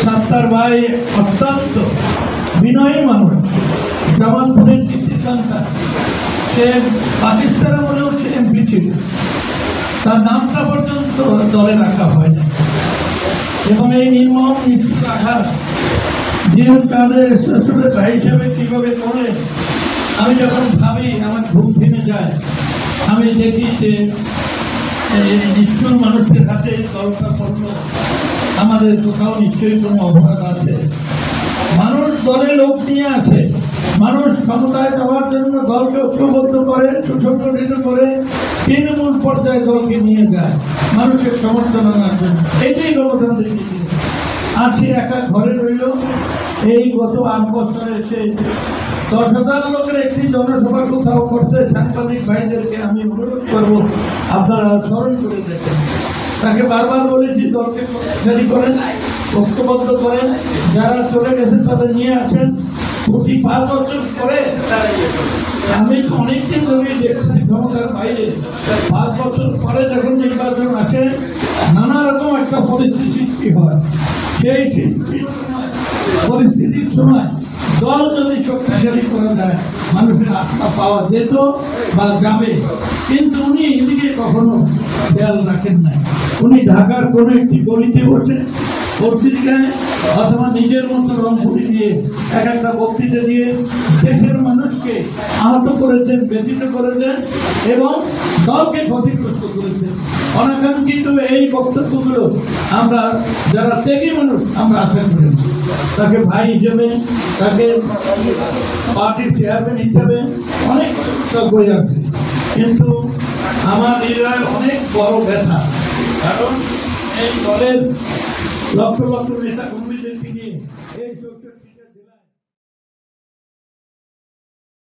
সাত্তার ভাই অত্যন্ত বিনয়ী মানুষ, জামালপুরের কৃতি সন্তান। সে পাকিস্তানে বলেও সে এমপি ছিল, তার নামটা পর্যন্ত দলে রাখা হয় না। এবং এই নির্মম নিষ্ঠুর আঘাত জীবন তাদের শ্বশুরের ভাই হিসেবে কীভাবে করে আমি যখন ভাবি আমার ঘুম ভেঙে যায়। আমি দেখি যে এই নিষ্ঠুর মানুষের হাতে দলটা পড়লো, আমাদের কোথাও নিশ্চয়ই কোনো অপরাধ আছে। মানুষ দলে লোক নিয়ে আছে, মানুষ ক্ষমতায় যাওয়ার জন্য দলকে ঐক্যবদ্ধ করে, সুসংগঠিত করে তৃণমূল পর্যায়ে দলকে নিয়ে যায় মানুষের সমর্থন আনার জন্য। এটাই গণতান্ত্রিক নীতি। আছি একা ঘরে রইল। এই গত 8 বছরে এসে 10,000 লোকের একটি জনসভা কোথাও করতে সাংবাদিক ভাইদেরকে আমি অনুরোধ করবো আপনারা স্মরণ করে দেখেন। তাকে বারবার বলেছি দলকে শক্তিশালী করেন, ঐক্যবদ্ধ করেন, যারা চলে গেছে তাদের নিয়ে আসেন। 5 বছর পরে আমি অনেকদিন ধরে দেখছি ক্ষমতার বাইরে 5 বছর পরে যখন নির্বাচন আসে নানা রকম একটা পরিস্থিতি সৃষ্টি হয়। সেই পরিস্থিতির সময় দল যদি শক্তিশালী করা যায় মানুষের আস্থা পাওয়া যেত বা যাবে, কিন্তু উনি এদিকে কখনো খেয়াল রাখেন না। উনি ঢাকার কোনো একটি গলিতে বসে পত্রিকায় অথবা নিজের মতো রংপুরি দিয়ে একটা বক্তৃতা দিয়ে দেশের মানুষকে আহত করেছেন, ব্যথিত করেছেন এবং দলকে ক্ষতিগ্রস্ত করেছেন। অনাকাঙ্ক্ষিত এই বক্তব্যগুলো আমরা যারা ত্যাগী মানুষ আমরা আশা করেছি। তাকে ভাই হিসেবে, তাকে পার্টির চেয়ারম্যান হিসেবে অনেক করে আছে, কিন্তু আমার হৃদয় অনেক বড় ব্যথা। কারণ এই দলের লক্ষ লক্ষ নেতা কর্মীদেরকে নিয়ে এই